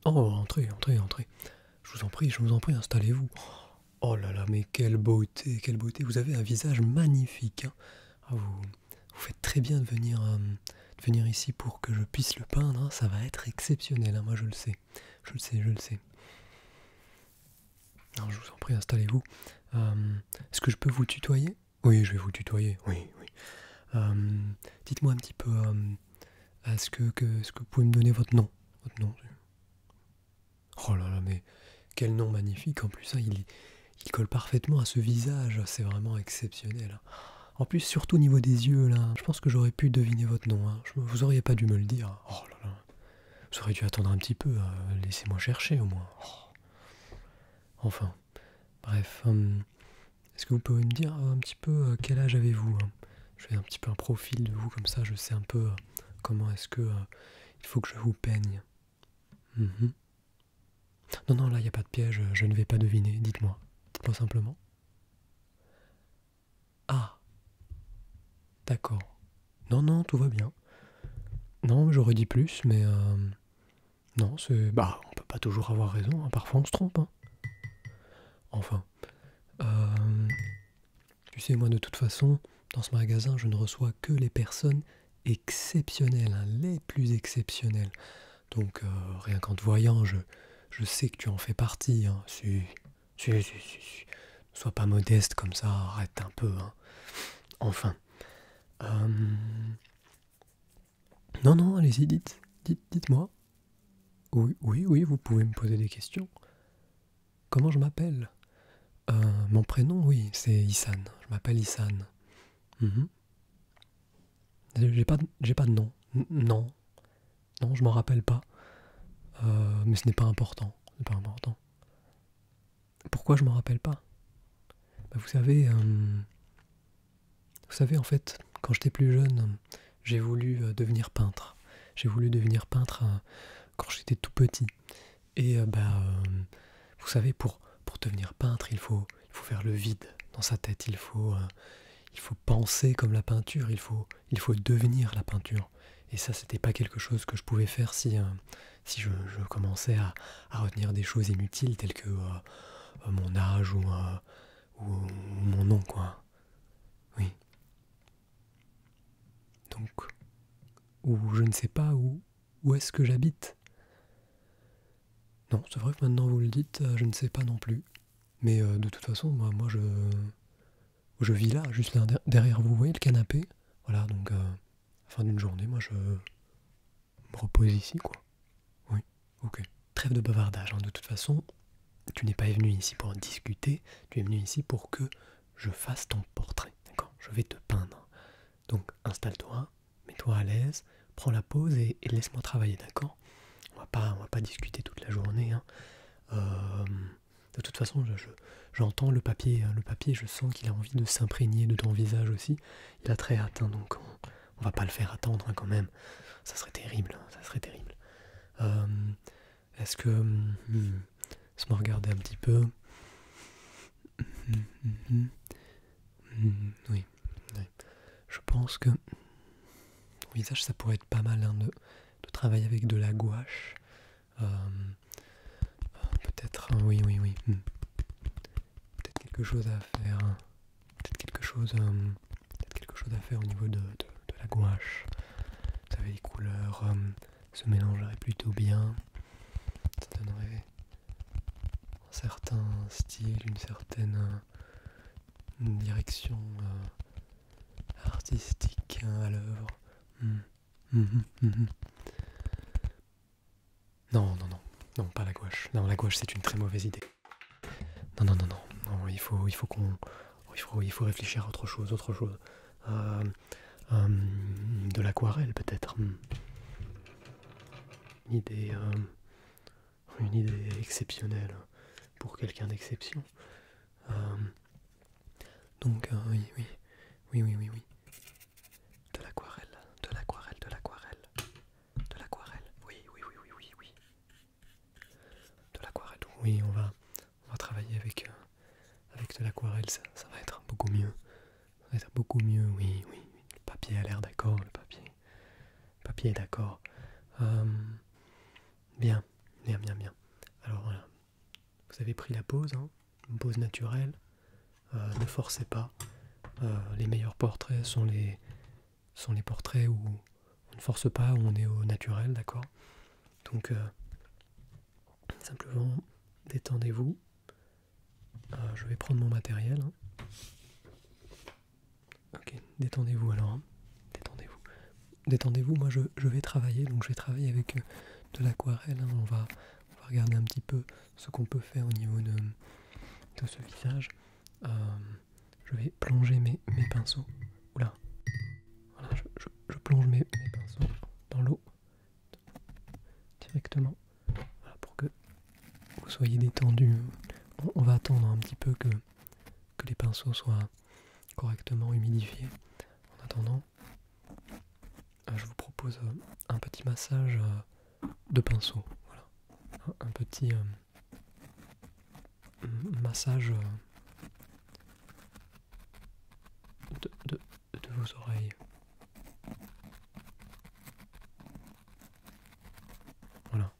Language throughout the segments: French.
Oh, entrez, entrez, entrez. Je vous en prie, installez-vous. Oh là là, mais quelle beauté, quelle beauté. Vous avez un visage magnifique, hein. Ah, vous faites très bien de venir ici pour que je puisse le peindre, hein. Ça va être exceptionnel, hein. Moi je le sais. Je le sais, je le sais. Alors, je vous en prie, installez-vous. Est-ce que je peux vous tutoyer? Oui, je vais vous tutoyer, oui, oui. Euh, Dites-moi un petit peu, est-ce que vous pouvez me donner votre nom? Votre nom? Oh là là, mais quel nom magnifique en plus, hein. Il colle parfaitement à ce visage, c'est vraiment exceptionnel. En plus, surtout au niveau des yeux, là, je pense que j'aurais pu deviner votre nom, hein. Vous auriez pas dû me le dire. Oh là là, vous auriez dû attendre un petit peu, laissez-moi chercher au moins. Oh. Enfin, bref, est-ce que vous pouvez me dire un petit peu quel âge avez-vous, hein? Je fais un petit peu un profil de vous, comme ça je sais un peu comment est-ce que il faut que je vous peigne. Mhm. Non, non, là, il n'y a pas de piège, je ne vais pas deviner, dites-moi. Dites-moi simplement. Ah, d'accord. Non, non, tout va bien. Non, j'aurais dit plus, mais non, c'est... Bah, on peut pas toujours avoir raison, hein. Parfois on se trompe, hein. Enfin, euh, tu sais, moi, de toute façon, dans ce magasin, je ne reçois que les personnes exceptionnelles, hein, les plus exceptionnelles. Donc, rien qu'en te voyant, je sais que tu en fais partie, hein. Si. Ne sois pas modeste comme ça, arrête un peu, hein. Enfin. Euh, Non, non, allez-y, dites-moi. Oui, oui, oui, vous pouvez me poser des questions. Comment je m'appelle? Mon prénom, oui, c'est Issan. Je m'appelle Issan. Mhm. J'ai pas de nom. Non, non, je m'en rappelle pas. Mais ce n'est pas important. Ce n'est pas important. Pourquoi je m'en rappelle pas? Bah, vous savez, en fait, quand j'étais plus jeune, j'ai voulu devenir peintre. J'ai voulu devenir peintre quand j'étais tout petit. Et vous savez, pour devenir peintre, il faut faire le vide dans sa tête. Il faut penser comme la peinture. Il faut devenir la peinture. Et ça, c'était pas quelque chose que je pouvais faire si je commençais à retenir des choses inutiles telles que mon âge ou mon nom, quoi. Oui. Donc, ou je ne sais pas où est-ce que j'habite. Non, c'est vrai que maintenant vous le dites, je ne sais pas non plus. Mais de toute façon, moi je vis là, juste là derrière vous, voyez le canapé. Voilà, donc fin d'une journée, moi je me repose ici, quoi. Oui, ok. Trêve de bavardage, hein. De toute façon, tu n'es pas venu ici pour discuter, tu es venu ici pour que je fasse ton portrait, d'accord? Je vais te peindre. Donc installe-toi, mets-toi à l'aise, prends la pause et laisse-moi travailler, d'accord? On va pas discuter toute la journée, hein. Euh, de toute façon, j'entends le papier, je sens qu'il a envie de s'imprégner de ton visage aussi. Il a très hâte, hein, donc on va pas le faire attendre, hein, quand même. Ça serait terrible, hein, ça serait terrible. Euh, Est-ce que... laisse-moi regarder un petit peu. Oui, oui. Je pense que ton visage, ça pourrait être pas mal, hein, de travailler avec de la gouache. Euh, Peut-être, oui, oui, oui. Peut-être quelque chose à faire. Peut-être quelque chose à faire au niveau de la gouache. Vous savez, les couleurs se mélangeraient plutôt bien. Ça donnerait un certain style, une certaine une direction artistique, hein, à l'œuvre. Hmm. Mhm. Non, non, non. Non, pas la gouache. Non, la gouache, c'est une très mauvaise idée. Non, non, non, non. Non, il faut réfléchir à autre chose, autre chose. Euh, de l'aquarelle, peut-être. Une idée, une idée exceptionnelle pour quelqu'un d'exception. Euh, donc, oui, oui, oui, oui, oui, oui. De l'aquarelle, de l'aquarelle, de l'aquarelle, de l'aquarelle. Oui, oui, oui, oui, oui, oui. De l'aquarelle. Oui, on va travailler avec de l'aquarelle. Ça va être beaucoup mieux. Ça va être beaucoup mieux, oui, oui. Le papier a l'air d'accord, le papier est d'accord. Euh, bien, bien, bien, bien. avez pris la pause, hein, une pause naturelle. Ne forcez pas. Les meilleurs portraits sont les portraits où on ne force pas, où on est au naturel, d'accord? Donc simplement détendez-vous. Je vais prendre mon matériel. Hein. Ok, détendez-vous alors. Hein. Détendez-vous. Détendez-vous, moi je vais travailler, donc je vais travailler avec de l'aquarelle. Hein. On va regarder un petit peu ce qu'on peut faire au niveau de ce visage. Je vais plonger mes pinceaux. Oula. Voilà, je plonge mes pinceaux dans l'eau directement. Voilà, pour que vous soyez détendu. On va attendre un petit peu que les pinceaux soient correctement humidifiés. En attendant, je vous propose un petit massage de pinceau. Voilà. Un petit massage de vos oreilles. Voilà.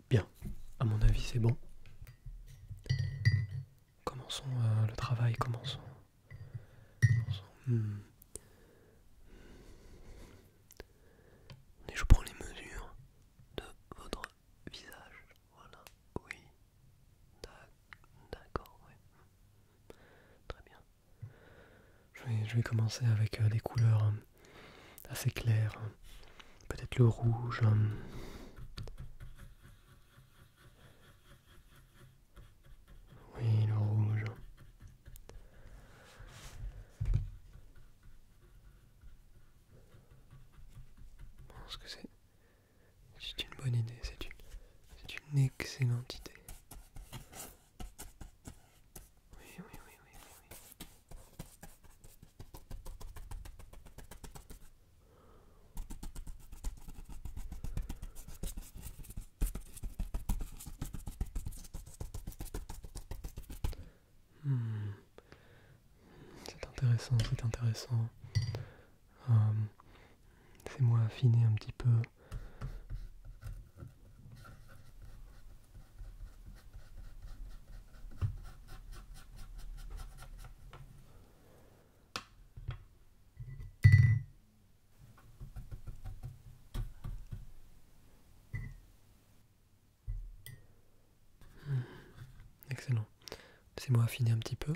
Bien, à mon avis c'est bon. Commençons le travail, commençons. Et je prends les mesures de votre visage. Voilà, oui. D'accord, oui. Très bien. Je vais commencer avec des couleurs assez claires. Peut-être le rouge. Oui, le rouge. Je pense que c'est une bonne idée, c'est une excellente idée. Oui, oui, oui, oui, oui. C'est intéressant, c'est intéressant. Laissez-moi affiner un petit peu. Excellent. Laissez-moi affiner un petit peu.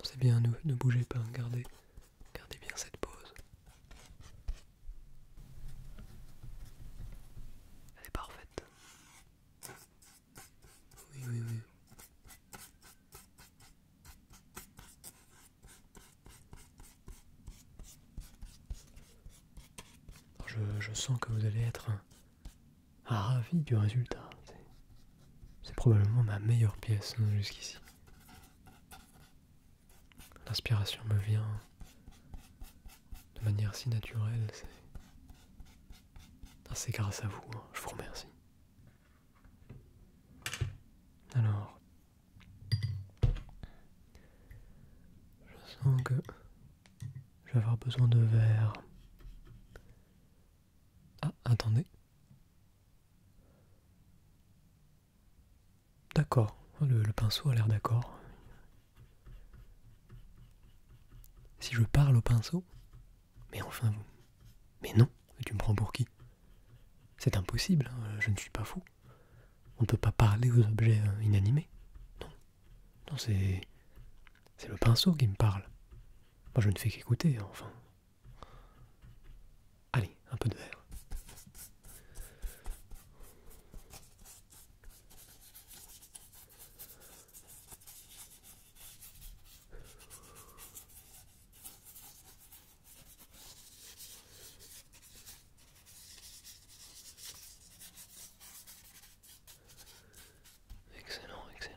C'est bien, ne bougez pas, gardez bien cette pose. Elle est parfaite. Oui, oui, oui. Je sens que vous allez être ravi du résultat. C'est probablement ma meilleure pièce jusqu'ici. L'inspiration me vient de manière si naturelle. C'est grâce à vous, hein, je vous remercie. Alors, je sens que je vais avoir besoin de verre. Ah, attendez. D'accord, le pinceau a l'air d'accord. Si je parle au pinceau? Mais enfin vous... Mais non, tu me prends pour qui? c'est impossible, hein, je ne suis pas fou. On ne peut pas parler aux objets inanimés. Non, non, c'est le pinceau qui me parle. Moi, je ne fais qu'écouter, enfin. Allez, un peu de verre. Excellent, excellent.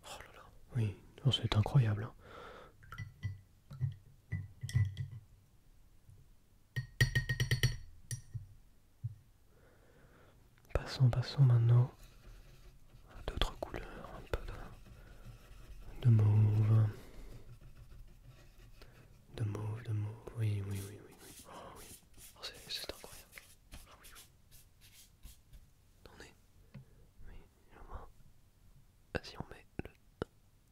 Oh là là, oui, non, c'est incroyable. Hein. Passons maintenant à d'autres couleurs, un peu de mauve. De mauve, oui, oui, oui, oui, oui. Oh oui, oh, c'est incroyable. Ah oui, oui. Attendez, oui, au moins. Si on met le...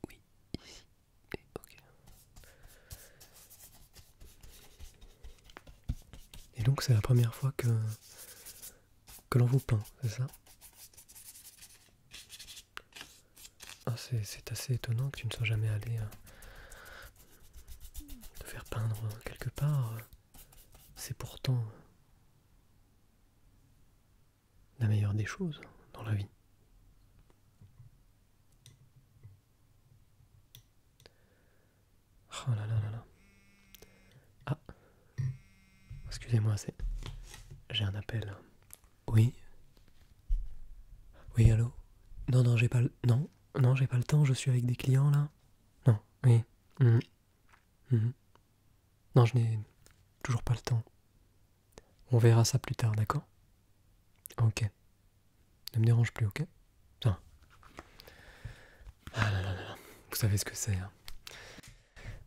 Oui, ici, et ok. Et donc c'est la première fois que l'on vous peint, c'est ça? Ah, c'est assez étonnant que tu ne sois jamais allé te faire peindre quelque part. C'est pourtant la meilleure des choses dans la vie. Oh là là là là. Ah, excusez-moi, j'ai un appel. Oui, oui, allô? Non, non, j'ai pas le... Non, non, j'ai pas le temps, je suis avec des clients là. Non, oui. Mhm, mhm. Non, je n'ai toujours pas le temps. On verra ça plus tard, d'accord? Ok. Ne me dérange plus, ok? Ça. Ah là là là là. Vous savez ce que c'est, hein.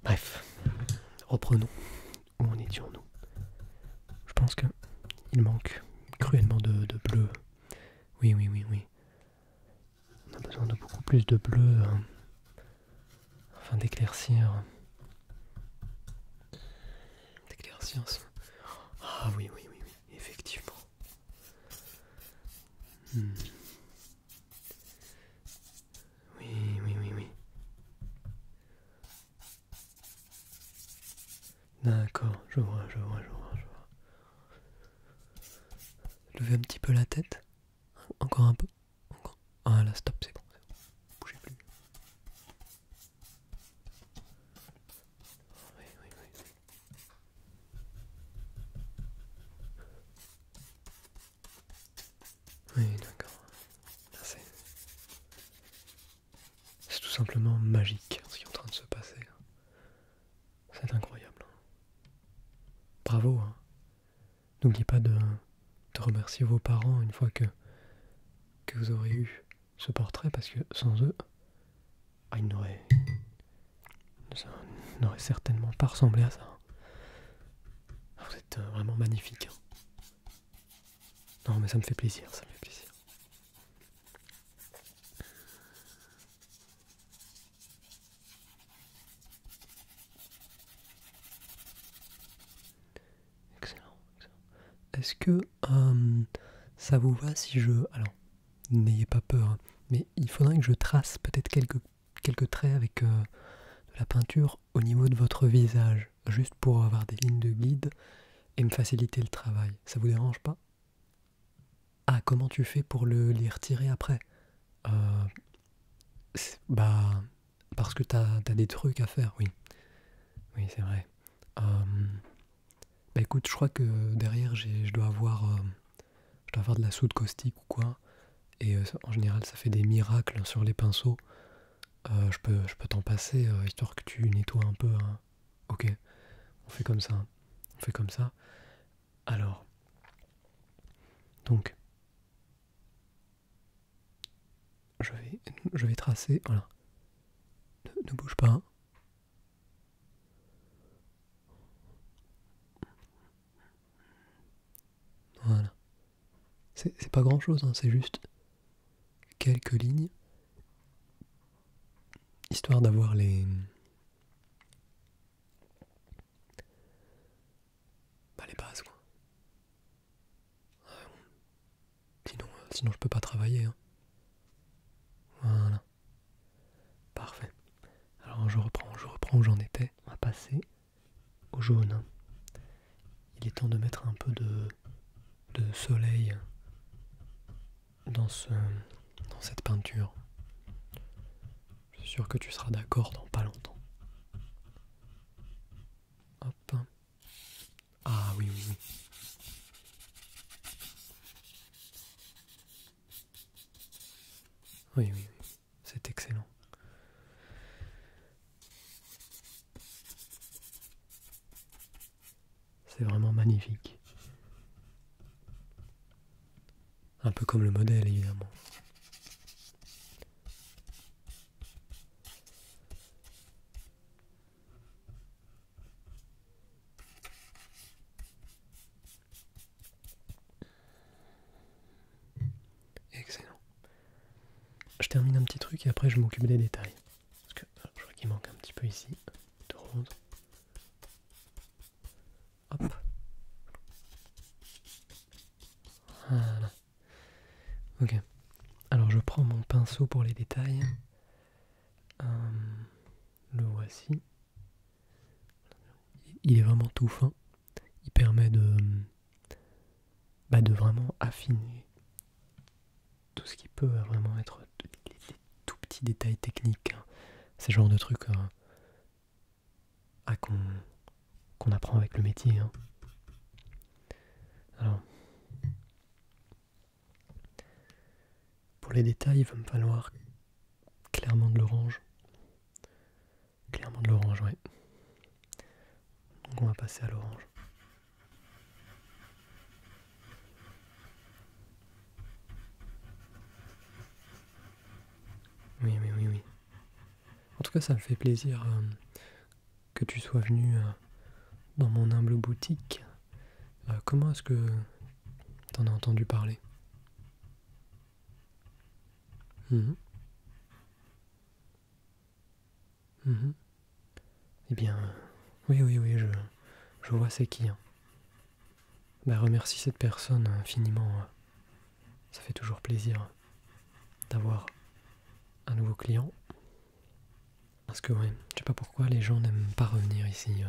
Bref, reprenons. Où en étions-nous? Je pense que il manque cruellement de bleu. Oui, oui, oui, oui. On a besoin de beaucoup plus de bleu afin d'éclaircir. D'éclaircir ce... Ah oui, oui, oui, oui, effectivement. Hmm. Oui, oui, oui, oui. D'accord, je vois, je vois, je vois, je vois. Levez un petit peu la tête. Encore un peu. Encore. Ah là, stop, c'est bon, c'est bon. Bougez plus. Oui, oui, oui. Oui, d'accord. C'est tout simplement magique ce qui est en train de se passer. C'est incroyable. Bravo. Hein. N'oubliez pas de remercier vos parents une fois que vous aurez eu ce portrait parce que sans eux, ah, ça n'aurait certainement pas ressemblé à ça. Vous êtes vraiment magnifique. Hein. Non mais ça me fait plaisir, ça me fait plaisir. Excellent, excellent. Est-ce que ça vous va si je... Alors, n'ayez pas peur, hein, mais il faudrait que je trace peut-être quelques traits avec de la peinture au niveau de votre visage, juste pour avoir des lignes de guide et me faciliter le travail. Ça vous dérange pas? Ah, comment tu fais pour les retirer après? euh, Bah, parce que t'as des trucs à faire, oui. Oui, c'est vrai. Bah écoute, je crois que derrière, je dois avoir de la soude caustique ou quoi. Et en général, ça fait des miracles sur les pinceaux. Je peux t'en passer, histoire que tu nettoies un peu. Hein. Ok, on fait comme ça. On fait comme ça. Alors, donc, je vais tracer. Voilà. Ne bouge pas. C'est pas grand chose, hein, c'est juste quelques lignes, histoire d'avoir les bases quoi. Sinon je peux pas travailler. Hein. Voilà, parfait. Alors je reprends où j'en étais. On va passer au jaune. Il est temps de mettre un peu de soleil dans cette peinture. Je suis sûr que tu seras d'accord dans pas longtemps. Hop. Ah oui, oui, oui. Oui, oui, oui. C'est excellent. C'est vraiment magnifique. Un peu comme le modèle, évidemment. Excellent. Je termine un petit truc et après je m'occupe des détails. Parce que je crois qu'il manque un petit peu ici de rose. Hop. Voilà. Ok. Alors je prends mon pinceau pour les détails. Le voici. Il est vraiment tout fin. Il permet de vraiment affiner tout ce qui peut vraiment être les tout petits détails techniques. Hein. C'est le genre de trucs qu'on apprend avec le métier. Hein. Alors, pour les détails, il va me falloir clairement de l'orange. Clairement de l'orange, ouais. Donc on va passer à l'orange. Oui, oui, oui, oui. En tout cas, ça me fait plaisir que tu sois venu dans mon humble boutique. Comment est-ce que t'en as entendu parler? Mhm. Mhm. Eh bien, oui, oui, oui, je vois c'est qui. Hein. Remercie cette personne infiniment. Ça fait toujours plaisir d'avoir un nouveau client. Parce que, ouais, je sais pas pourquoi les gens n'aiment pas revenir ici.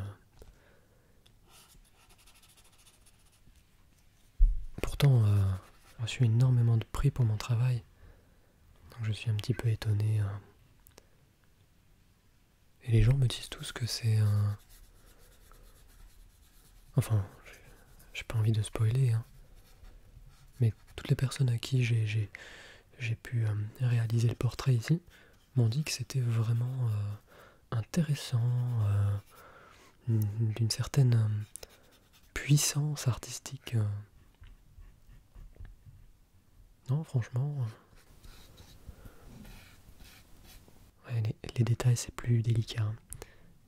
Pourtant, j'ai reçu énormément de prix pour mon travail. Donc je suis un petit peu étonné. Et les gens me disent tous que c'est un... Enfin, j'ai pas envie de spoiler, hein. Mais toutes les personnes à qui j'ai pu réaliser le portrait ici m'ont dit que c'était vraiment intéressant, d'une certaine puissance artistique. Non, franchement, ouais, les détails c'est plus délicat. Hein.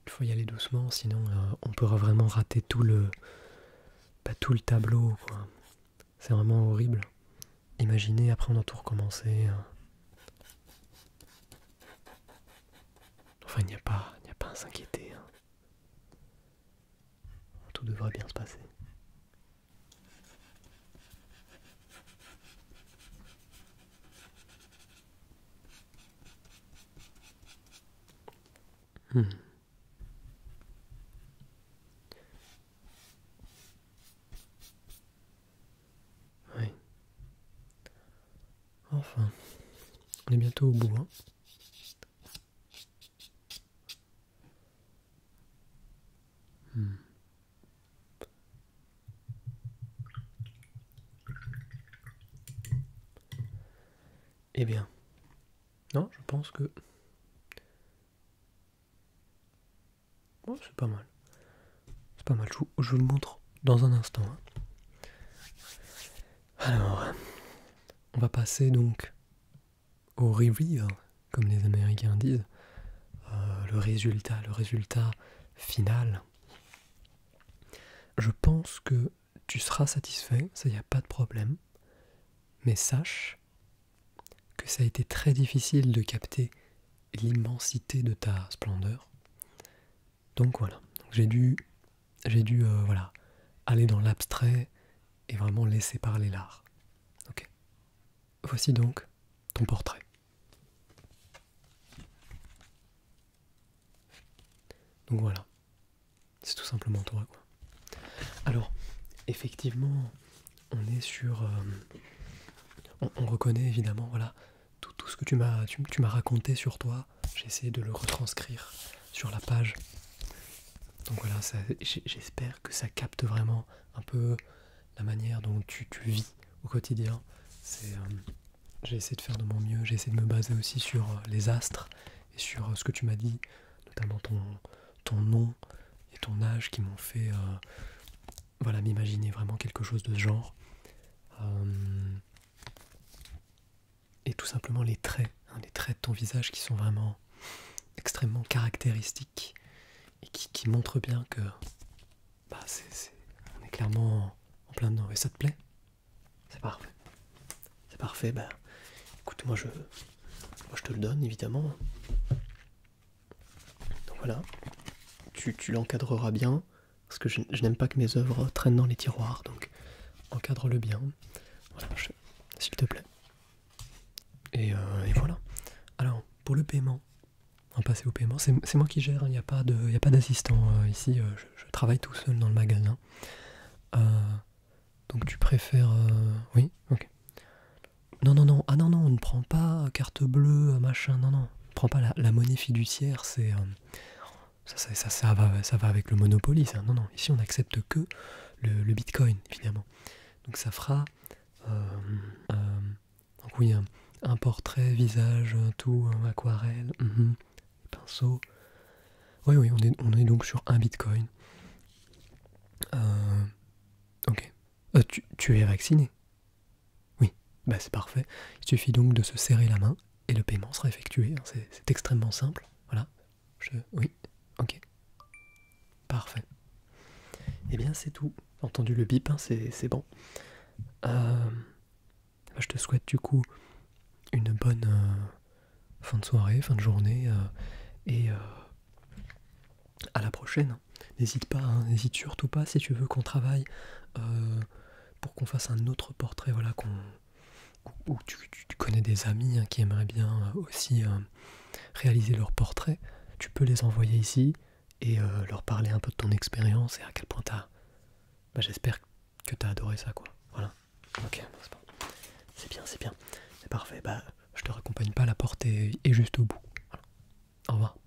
Il faut y aller doucement, sinon on pourra vraiment rater tout le tableau, quoi. C'est vraiment horrible. Imaginez, après on doit tout recommencer. Enfin, il n'y a pas à s'inquiéter. Hein. Tout devrait bien se passer. Hmm. Oui. Enfin, on est bientôt au bout. Hein. Hmm. Eh bien, non, je pense que... Oh, c'est pas mal. C'est pas mal, je vous le montre dans un instant. Hein. Alors, on va passer donc au reveal, comme les Américains disent. Le résultat final. Je pense que tu seras satisfait, ça y a pas de problème. Mais sache que ça a été très difficile de capter l'immensité de ta splendeur. Donc voilà, j'ai dû voilà, aller dans l'abstrait et vraiment laisser parler l'art. Ok. Voici donc ton portrait. Donc voilà, c'est tout simplement toi, quoi. Alors, effectivement, on est sur... on reconnaît évidemment, voilà, tout ce que tu m'as raconté sur toi. J'ai essayé de le retranscrire sur la page. Donc voilà, j'espère que ça capte vraiment un peu la manière dont tu vis au quotidien. J'ai essayé de faire de mon mieux, j'ai essayé de me baser aussi sur les astres et sur ce que tu m'as dit, notamment ton nom et ton âge qui m'ont fait voilà, m'imaginer vraiment quelque chose de ce genre. Et tout simplement les traits de ton visage qui sont vraiment extrêmement caractéristiques et qui montrent bien que bah, on est clairement en plein dedans. Et ça te plaît? C'est parfait. C'est parfait, bah écoute, moi je te le donne évidemment. Donc voilà, tu l'encadreras bien, parce que je n'aime pas que mes œuvres traînent dans les tiroirs, donc encadre-le bien. Voilà, s'il te plaît. Et voilà. Alors, pour le paiement, on va passer au paiement. C'est moi qui gère, il n'y a pas d'assistant ici, je travaille tout seul dans le magasin. Donc tu préfères... Oui, ok. Non, on ne prend pas carte bleue, machin, non. On ne prend pas la monnaie fiduciaire, c'est... ça va avec le Monopoly, ça. Non, ici on n'accepte que le Bitcoin, évidemment. Donc ça fera... donc oui, un portrait, visage, tout, aquarelle, pinceau. Oui, on est donc sur un Bitcoin. Ok. Tu es vacciné? Oui, bah c'est parfait. Il suffit donc de se serrer la main et le paiement sera effectué. C'est extrêmement simple. Voilà. Oui, ok. Parfait. Eh bien c'est tout. Entendu le bip, hein, c'est bon. Je te souhaite du coup une bonne fin de soirée, fin de journée et à la prochaine. N'hésite pas, hein, n'hésite surtout pas si tu veux qu'on travaille pour qu'on fasse un autre portrait, voilà, ou tu connais des amis qui aimeraient bien aussi réaliser leur portrait, tu peux les envoyer ici et leur parler un peu de ton expérience et à quel point bah, j'espère que t'as adoré ça, quoi. Voilà. Ok, c'est bien, c'est parfait. Bah, je te raccompagne pas, la porte est juste au bout. Voilà. Au revoir.